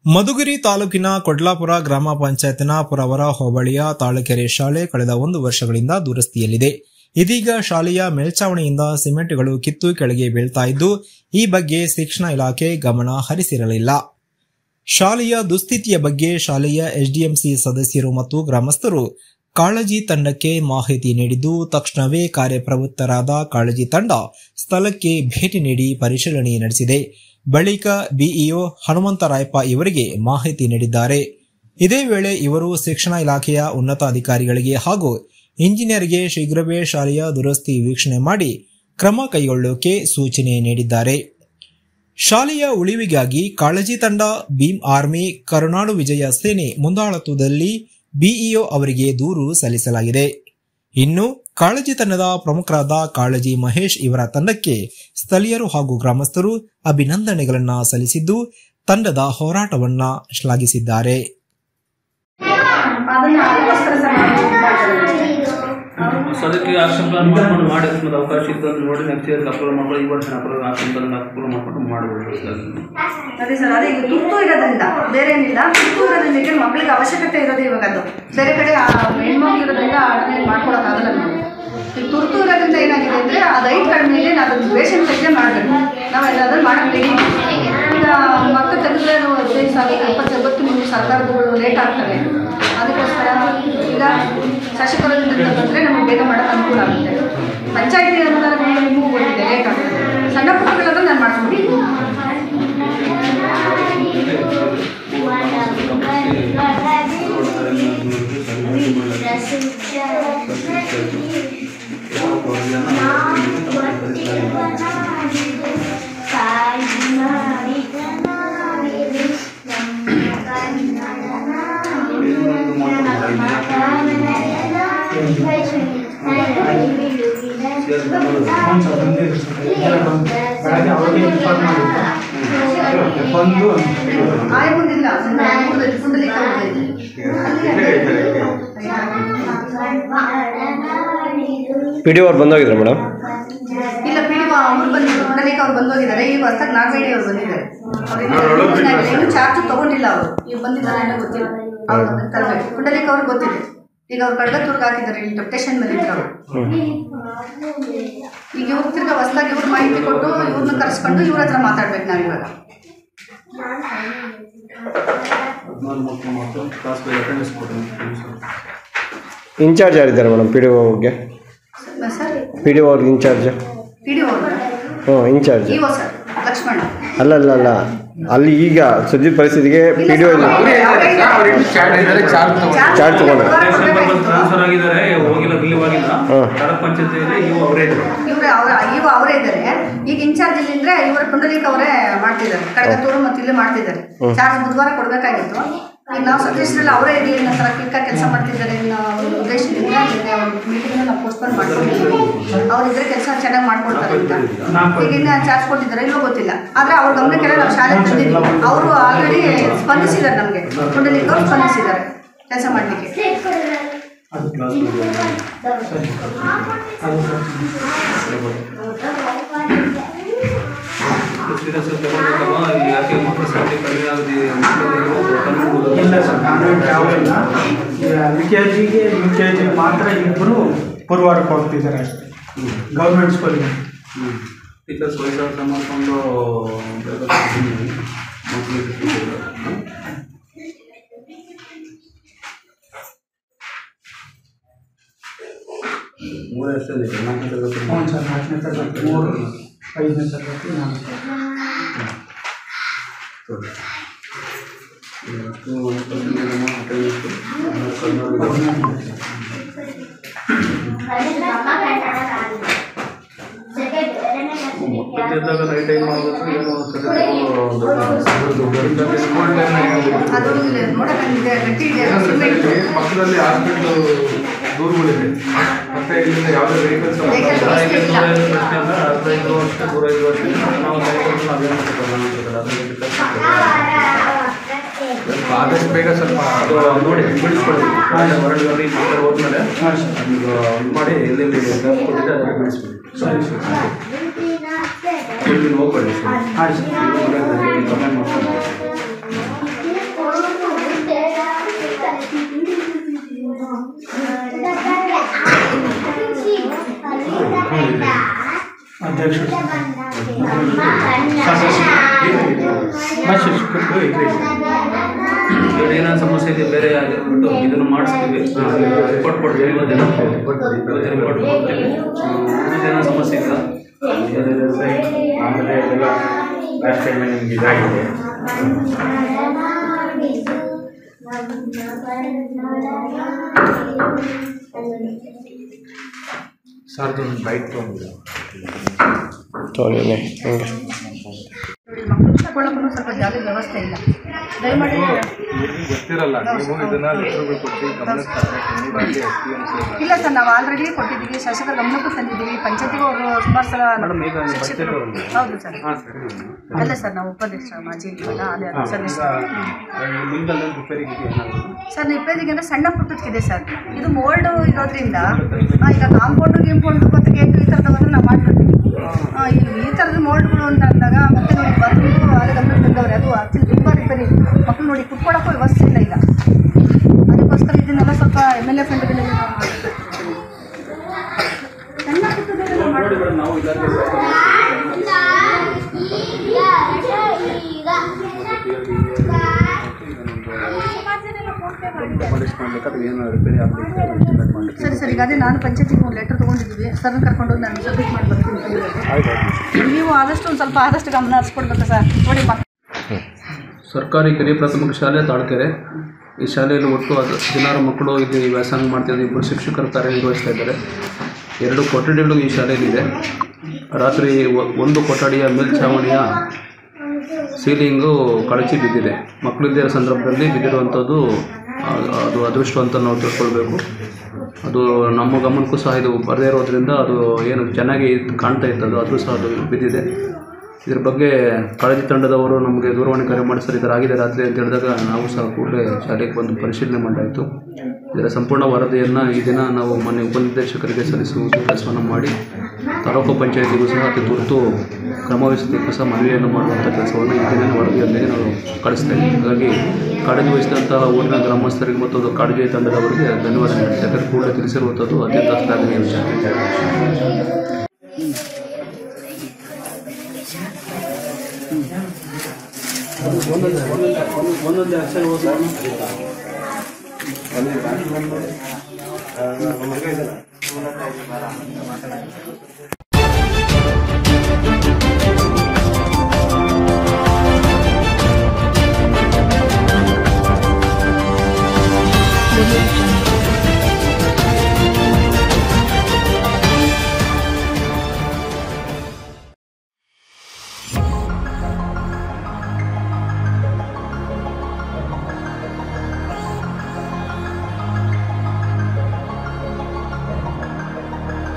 ಮಧುಗಿರಿ ತಾಲೂಕಿನ ಕೊಡ್ಲಾಪುರ ಗ್ರಾಮ ಪಂಚಾಯತ್ನ ಪುರವರ ಹೋಬಳಿಯ ತಾಳಕೆರೆ ಶಾಲೆ ಕಳೆದ 1 ವರ್ಷಗಳಿಂದ ದುರಸ್ತಿಯಲ್ಲಿದೆ. ಇದೀಗ ಶಾಲೆಯ ಮೇಲ್ಛಾವಣಿಯಿಂದ ಸಿಮೆಂಟ್ಗಳು ಕಿತ್ತು ಕೆಳಗೆ ಬೀಳ್ತಾ ಇದ್ದು, ಈ ಬಗ್ಗೆ ಶಿಕ್ಷಣ ಇಲಾಖೆ ಗಮನ ಹರಿಸಿರಲಿಲ್ಲ. ಶಾಲೆಯ ದುಸ್ಥಿತಿಯ ಬಗ್ಗೆ ಶಾಲೆಯ ಎಸ್ಡಿಎಂಸಿ ಸದಸ್ಯರು ಮತ್ತು ಗ್ರಾಮಸ್ಥರು ಕಾಳಜಿ ತಂಡಕ್ಕೆ ಮಾಹಿತಿ ನೀಡಿದ್ದು, ತಕ್ಷಣವೇ ಕಾರ್ಯಪ್ರವೃತ್ತರಾದ ಕಾಳಜಿ ತಂಡ ಸ್ಥಳಕ್ಕೆ ಭೇಟಿ ನೀಡಿ ಪರಿಶೀಲನೆ ನಡೆಸಿದೆ. ಬಳಿಕ ಬಿಇಒ ಹನುಮಂತರಾಯಪ್ಪ ಇವರಿಗೆ ಮಾಹಿತಿ ನೀಡಿದ್ದಾರೆ. ಇದೇ ವೇಳೆ ಇವರು ಶಿಕ್ಷಣ ಇಲಾಖೆಯ ಉನ್ನತ ಅಧಿಕಾರಿಗಳಿಗೆ ಹಾಗೂ ಇಂಜಿನಿಯರ್ಗೆ ಶೀಘ್ರವೇ ಶಾಲೆಯ ದುರಸ್ತಿ ವೀಕ್ಷಣೆ ಮಾಡಿ ಕ್ರಮ ಕೈಗೊಳ್ಳೋಕೆ ಸೂಚನೆ ನೀಡಿದ್ದಾರೆ. ಶಾಲೆಯ ಉಳಿವಿಗಾಗಿ ಕಾಳಜಿ ತಂಡ, ಭೀಮ್ ಆರ್ಮಿ, ಕರುನಾಡು ವಿಜಯ ಸೇನೆ ಮುಂದಾಳತ್ವದಲ್ಲಿ ಬಿಇಒ ಅವರಿಗೆ ದೂರು ಸಲ್ಲಿಸಲಾಗಿದೆ. ಇನ್ನು ಕಾಳಜಿ ತಂಡದ ಪ್ರಮುಖರಾದ ಕಾಳಜಿ ಮಹೇಶ್ ಇವರ ತಂಡಕ್ಕೆ ಸ್ಥಳೀಯರು ಹಾಗೂ ಗ್ರಾಮಸ್ಥರು ಅಭಿನಂದನೆಗಳನ್ನು ಸಲ್ಲಿಸಿದ್ದು, ತಂಡದ ಹೋರಾಟವನ್ನ ಶ್ಲಾಘಿಸಿದ್ದಾರೆ. ಅದಕ್ಕೆ ಆಕ್ಷನ್ ಪ್ಲಾನ್ ಮಾಡ್ಕೊಂಡು ಮಾಡಿ ಅವಕಾಶ ಇತ್ತು ಅಂತ ನೋಡಿ ನೆಕ್ಸ್ಟ್ ಇಯರ್ ಅಪ್ರೂವ್ ಮಾಡ್ಕೊಂಡು ಈ ವರ್ಷ ಆಕ್ಷನ್ ಪ್ಲಾನ್ ಅಪ್ರೂವ್ ಮಾಡ್ಕೊಂಡು ಮಾಡಬಹುದು. ಅದೇ ಸರ್, ಅದೇ ಈಗ ತುರ್ತು ಇರೋದ್ರಿಂದ ಬೇರೆ ಏನಿಲ್ಲ. ತುರ್ತು ಇರೋದ್ರಿಂದ ಮಕ್ಕಳಿಗೆ ಅವಶ್ಯಕತೆ ಇರೋದು ಇವಾಗ ಅದು ಬೇರೆ ಕಡೆ ಹೆಣ್ಮಕ್ಳು ಇರೋದ್ರಿಂದ ಅದನ್ನೇನು ಮಾಡ್ಕೊಳಕ್ಕಾಗಲ್ಲ. ಈಗ ತುರ್ತು ಇರೋದ್ರಿಂದ ಏನಾಗಿದೆ ಅಂದರೆ ಅದು ಐಟ್ಗಳ ಮೇಲೆ ನಾವು ವೇಷನ್ ತೆಗೆದೇ ಮಾಡಬೇಕು. ನಾವೆಲ್ಲ ಅದನ್ನು ಮಾಡೋಕ್ಕೆ ರೆಡಿ. ಈಗ ಮಕ್ಕಳು ತೆಗೆದ್ರೆ 15-20 ನಿಮಿಷ ಸರ್ಕಾರಗಳು ಲೇಟ್ ಆಗ್ತವೆ. ಅದಕ್ಕೋಸ್ಕರ ಈಗ ಶಾಸಕರಿಂದ ಬಂದರೆ ನಮಗೆ ಬೇಗ ಮಾಡೋಕ್ಕೆ ಅನುಕೂಲ ಆಗುತ್ತೆ. ಪಂಚಾಯತಿ ಅನುದಾನ ನಿಮಗೂ ಗೊತ್ತಿದೆ, ಲೇಟ್ ಆಗ್ತದೆ. ಸಣ್ಣ ಪುಟ್ಟಗಳಾದ್ರೂ ನಾನು ಮಾಡ್ಕೊಡ್ತೀನಿ. ಪಿಡಿಒ ಅವ್ರು ಬಂದೋಗಿದ್ರು ಮೇಡಮ್? ಇಲ್ಲ, ಪಿಡಿಒ ಅವ್ರು ಬಂದಿದ್ರು, ಪುಂಡಲೀಕ ಅವ್ರು ಬಂದೋಗಿದ್ದಾರೆ. ಈಗ ಹೊಸದಾಗಿ ನಾಗವೇಡಿ ಅವ್ರು ಬಂದಿದ್ದಾರೆ. ಅವ್ರಿಗೆ ಚಾರ್ಜ್ ತಗೊಂಡಿಲ್ಲ. ಅವರು ಈಗ ಬಂದಿದ್ದಾರೆ ಏನೋ ಗೊತ್ತಿಲ್ಲ. ಅವ್ರು ತರಬೇಕು. ಪುಂಡಲೀಕ ಅವ್ರಿಗೆ ಗೊತ್ತಿದೆ. ಈಗ ಅವ್ರು ಕಡಗತ್ತೂರ್ಗೆ ಹಾಕಿದ್ದಾರೆ. ಇಲ್ಲಿ ಡೆಪ್ಟೇಷನ್ ಮೇಲೆ ಇದ್ರು ಅವರು. ಈಗ ಇವ್ರು ತಿರ್ಗ ಹೊಸದಾಗಿ ಇವ್ರು ಮಾಹಿತಿ ಕೊಟ್ಟು ಇವ್ರನ್ನ ಕರೆಸ್ಕೊಂಡು ಇವ್ರ ಹತ್ರ ಮಾತಾಡ್ಬೇಕು ನಾವು ಇವಾಗ. ಇನ್ಚಾರ್ಜ್ ಯಾರಿದ್ದಾರೆ ಮೇಡಮ್ ಪಿಡಿಒಗೆ? ಸರ್, ಪಿಡಿಒ ಅವ್ರಿಗೆ in charge? PDO in charge EO sir Lakshmana. ಅಲ್ಲ ಅಲ್ಲಿ ಈಗ ಸದ್ಯದ ಪರಿಸ್ಥಿತಿಗೆ ಪಿಡಿಒ ಚಾರ್ಜ್ ತಗೊಂಡು ಟ್ರಾನ್ಸ್ಫರ್ ಆಗಿದ್ದಾರೆ, ಹೋಗಿಲ್ಲ, ರಿಲೀವ್ ಆಗಿಲ್ಲ. ತಾಲೂಕ್ ಪಂಚಾಯತಿಯಲ್ಲಿ ಅವರೇ ಇದ್ದಾರೆ. ಈಗ ಇನ್ಚಾರ್ಜ್ ಇಲ್ಲಿಂದ್ರೆ ಇವರು ಪುಂಡಲೀಕ ಅವರೇ ಮಾಡ್ತಿದ್ದಾರೆ. ಕಡಗತ್ತೂರು ಮತ್ತು ಇಲ್ಲಿ ಮಾಡ್ತಿದ್ದಾರೆ. ಚಾರ್ಜ್ ಬುಧವಾರ ಕೊಡಬೇಕಾಗಿತ್ತು. ಈಗ ನಾವು ಸದಸ್ಯರಲ್ಲಿ ಅವರೇ ಇರಲಿ ಅನ್ನೋ ಥರ ಕ್ವಿಕ್ಕಾಗಿ ಕೆಲಸ ಮಾಡ್ತಿದ್ದಾರೆ ಅನ್ನೋ ಉದ್ದೇಶದಿಂದ ಮೀಟಿಂಗ್ನ ನಾವು ಪೋಸ್ಟ್ಪೋನ್ ಮಾಡ್ಕೊಂಡಿದ್ದೀವಿ. ಅವರಿದ್ರೆ ಕೆಲಸ ಚೆನ್ನಾಗಿ ಮಾಡ್ಕೊಡ್ತಾರೆ ಅಂತ. ಈಗ ಇನ್ನು ಚಾರ್ಜ್ ಕೊಟ್ಟಿದ್ದಾರೆ ಇಲ್ಲೋ ಗೊತ್ತಿಲ್ಲ. ಆದರೆ ಅವ್ರ ಗಮನಕ್ಕೆಲ್ಲ ನಾವು ಶಾಲೆ ತಂದಿದ್ದೀವಿ. ಅವರು ಆಲ್ರೆಡಿ ಸ್ಪಂದಿಸಿದ್ದಾರೆ. ನಮಗೆ ಪುಂಡಲೀಕ ಅವರು ಸ್ಪಂದಿಸಿದ್ದಾರೆ ಕೆಲಸ ಮಾಡಲಿಕ್ಕೆ. ಇಲ್ಲ ಸರ್, ಕಾನ್ವೆಂಟ್ ಯಾವಿಲ್ಲ. LKG UKG ಮಾತ್ರ ಇಬ್ಬರು ಪೂರ್ವಾರಕ್ಕೆ ಹೋಗ್ತಿದ್ದಾರೆ ಅಷ್ಟೇ, ಗೌರ್ಮೆಂಟ್ ಸ್ಕೂಲಿಗೆ. ಟೀಚರ್ಸ್ ವಯಸ್ಸಾದ ಮಾಡಿಕೊಂಡು ಮೂರೇ ಅಷ್ಟೇ. 4ನೇ ತರಗತಿ. ಹ್ಞೂ ಸರ್, 4ನೇ ತರಗತಿ 3, 5ನೇ ತರಗತಿ 4. ಮಕ್ಕಳಿದ್ದಾಗ ನೈಟ್ ಟೈಮ್ ಮಾಡಬೇಕು. ಏನೋ ಪಕ್ಕದಲ್ಲಿ ಹಾಸ್ಪಿಟಲ್ ದೂರಗಳಿದೆ. ಮತ್ತೆ ಇಲ್ಲಿಂದ ಯಾವುದೇ ವೆಹಿಕಲ್ಸ್ ದೂರ ಇರುವಷ್ಟು ನಾವು ಆದಷ್ಟು ಬೇಗ ಸ್ವಲ್ಪ ಅದು ನೋಡಿ ಬಿಡಿಸ್ಕೊಳ್ಳಿ. ಹೊರಗಡೆ ಹೋದ್ಮೇಲೆ ಇದು ಮಾಡಿ ಎಲ್ಲೆಲ್ಲಿ ಕೊಟ್ಟಿದ್ದೆ ಅದನ್ನು ಬಿಡಿಸ್ಬಿಡಿ. ಸರಿ ಸರ್, ಹೋಗ್ಬೇಡಿ. ಆಯ್ತು ಸರ್, ಕಮೆಂಟ್ ಮಾಡ್ಕೊಂಡು ಅಧ್ಯಕ್ಷರು ಇವ್ರು ಏನಾದ್ರು ಸಮಸ್ಯೆ ಇದೆ ಬೇರೆ ಆಗಿರ್ಬಿಟ್ಟು ಇದನ್ನು ಮಾಡಿಸ್ತೀವಿ, ರಿಪೋರ್ಟ್ ಕೊಡ್ತೀವಿ, ಇವತ್ತಿನ ರಿಪೋರ್ಟ್ ಕೊಡ್ತೀವಿ. ಏನಾದ್ರು ಸಮಸ್ಯೆ ಇಲ್ಲ ಆಮೇಲೆ ಎಲ್ಲ ಲಾಸ್ಟ್ ಟೈಮ್ ನಿಮ್ಗೆ ಇದಾಗಿದೆ. ಸರ್ದು ಒಂದು ಬೈಕ್ ತೊಗೊಂಡಿಲ್ಲ ಮಕ್ಕಳು ತಗೊಳ್ಳೋಕ್ಕೂ ಸ್ವಲ್ಪ ಜಾಗದ ವ್ಯವಸ್ಥೆ ಇಲ್ಲ. ದಯಮಾಡಿ ಗೊತ್ತಿರಲ್ಲ, ನೀವು ಇದನ್ನ ಲೆಟರ್ಗಳು ಕೊಟ್ಟು ಗಮನಕ್ಕೆ ತರಬೇಕು. ಇಲ್ಲ ಸರ್, ನಾವು ಆಲ್ರೆಡಿ ಕೊಟ್ಟಿದ್ದೀವಿ, ಶಾಸಕರ ಗಮನಕ್ಕೂ ತಂದಿದ್ದೀವಿ, ಪಂಚಾಯತಿಗೂ ಅವರು ಸುಮಾರು ಸಲ ಶಿಕ್ಷಕರು. ಹೌದು ಸರ್, ಅಲ್ಲ ಸರ್, ನಾವು ಉಪಾಧ್ಯಕ್ಷ ಮಾಜಿ ಇವಾಗ ಅದೇ ಸರ್ ರಿಪೇರಿಗೆ ಅಂದರೆ ಸಣ್ಣ ಪುಟ್ಟದಕ್ಕಿದೆ ಸರ್. ಇದು ಮೋಲ್ಡ್ ಇರೋದ್ರಿಂದ ಈಗ ಕಾಂಪೌಂಡು ಗಿಂಪೌಂಡು ಮತ್ತು ಗೇಟ್ ಈ ಥರ ತಗೊಂಡ್ರೆ ನಾವು ಮಾಡ್ಕೊಡ್ತೀವಿ. ಈ ಥರದ ಮೋಲ್ಡ್ಗಳು ಅಂತ ಅಂದಾಗ ಮತ್ತೆ ನೋಡಿ ಬಂದು ಅದೇ ಗಮನ ತಂದವ್ರೆ, ಅದು ಆಕ್ಚುಲಿ ತುಂಬ ರಿಪೇರಿ. ಮಕ್ಕಳು ನೋಡಿ ಕುತ್ಕೊಳ್ಳೋಕ್ಕೂ ವ್ಯವಸ್ಥೆ ಇಲ್ಲ ಈಗ. ಅದಕ್ಕೋಸ್ಕರ ಇದನ್ನೆಲ್ಲ ಸ್ವಲ್ಪ MLA ಫಂಡ್ಗಳಲ್ಲಿ ಸಣ್ಣ ಪುಟ್ಟದೆಲ್ಲ ಮಾಡಿ ನಾವು ಸರಿ ಸರ್, ಈಗ ಅದೇ ನಾನು ಪಂಚಾಯತಿಗೆ ಒಂದು ಲೆಟರ್ ತೊಗೊಂಡಿದ್ದೀವಿ, ಸರ್ನ ಕರ್ಕೊಂಡೋಗಿ ನಾನು ಸಬ್ಮಿಟ್ ಮಾಡಿ ಬರ್ತೀನಿ. ನೀವು ಆದಷ್ಟು ಗಮನ ಹರಿಸ್ಕೊಡ್ಬೇಕು ಸರ್. ನೋಡಿ ಸರ್ಕಾರಿ ಕಿರಿಯ ಪ್ರಾಥಮಿಕ ಶಾಲೆ ತಾಳ್ಕೆರೆ. ಈ ಶಾಲೆಯಲ್ಲಿ ಒಟ್ಟು 16 ಮಕ್ಕಳು ಇಲ್ಲಿ ವ್ಯಾಸಂಗ ಮಾಡ್ತಿದ್ದಾರೆ. 2 ಶಿಕ್ಷಕರು ಕಾರ್ಯನಿರ್ವಹಿಸ್ತಾ ಇದ್ದಾರೆ. 2 ಕೊಠಡಿಗಳು ಈ ಶಾಲೆಯಲ್ಲಿದೆ. ರಾತ್ರಿ ಒಂದು ಕೊಠಡಿಯ ಮೇಲ್ಛಾವಣಿಯ ಸೀಲಿಂಗು ಕಳಚಿ ಬಿದ್ದಿದೆ. ಮಕ್ಕಳಿದ್ದ ಸಂದರ್ಭದಲ್ಲಿ ಬಿದ್ದಿರುವಂಥದ್ದು ಅದು ಅದೃಷ್ಟ ಅಂತ ನಾವು ತಿಳ್ಕೊಳ್ಬೇಕು. ಅದು ನಮ್ಮ ಗಮನಕ್ಕೂ ಸಹ ಇದು ಬರದೇ ಇರೋದ್ರಿಂದ ಅದು ಏನು ಚೆನ್ನಾಗಿ ಕಾಣ್ತಾ ಇತ್ತು, ಅದು ಸಹ ಅದು ಬಿದ್ದಿದೆ. ಇದ್ರ ಬಗ್ಗೆ ಕಾಳಜಿ ತಂಡದವರು ನಮಗೆ ದೂರವಾಣಿ ಕರೆ ಮಾಡಿ ಸರ್ ಇದರಾಗಿದೆ ರಾತ್ರಿ ಅಂತ ಹೇಳಿದಾಗ ನಾವು ಸಹ ಕೂಡಲೇ ಶಾಲೆಗೆ ಬಂದು ಪರಿಶೀಲನೆ ಮಾಡಾಯಿತು. ಇದರ ಸಂಪೂರ್ಣ ವರದಿಯನ್ನು ಈ ದಿನ ನಾವು ಮೊನ್ನೆ ಉಪನಿರ್ದೇಶಕರಿಗೆ ಸಲ್ಲಿಸುವುದು ಕೆಲಸವನ್ನು ಮಾಡಿ ತಾಲೂಕು ಪಂಚಾಯತಿಗೂ ಸಹ ಅತಿ ತುರ್ತು ಕ್ರಮವಹಿಸಲಿಕ್ಕೂ ಸಹ ಮನವಿಯನ್ನು ಮಾಡುವಂಥ ಕೆಲಸವನ್ನು ಈ ದಿನ ವರದಿಯೊಂದಿಗೆ ನಾವು ಕಳಿಸ್ತಾ ಇದ್ದೀವಿ. ಹಾಗಾಗಿ ಕಾಳಜಿ ವಹಿಸಿದಂತಹ ಊರಿನ ಗ್ರಾಮಸ್ಥರಿಗೆ ಮತ್ತು ಕಾಳಜಿ ತಂಡದವರಿಗೆ ಧನ್ಯವಾದ ಯಾಕಂದರೆ ಕೂಡಲೇ ತಿಳಿಸಿರುವಂಥದ್ದು ಅತ್ಯಂತ ಶ್ಲಾಘನೀಯ ವಿಚಾರ. ಒಂದೊಂದೇ ಅಕ್ಷರ ಓದ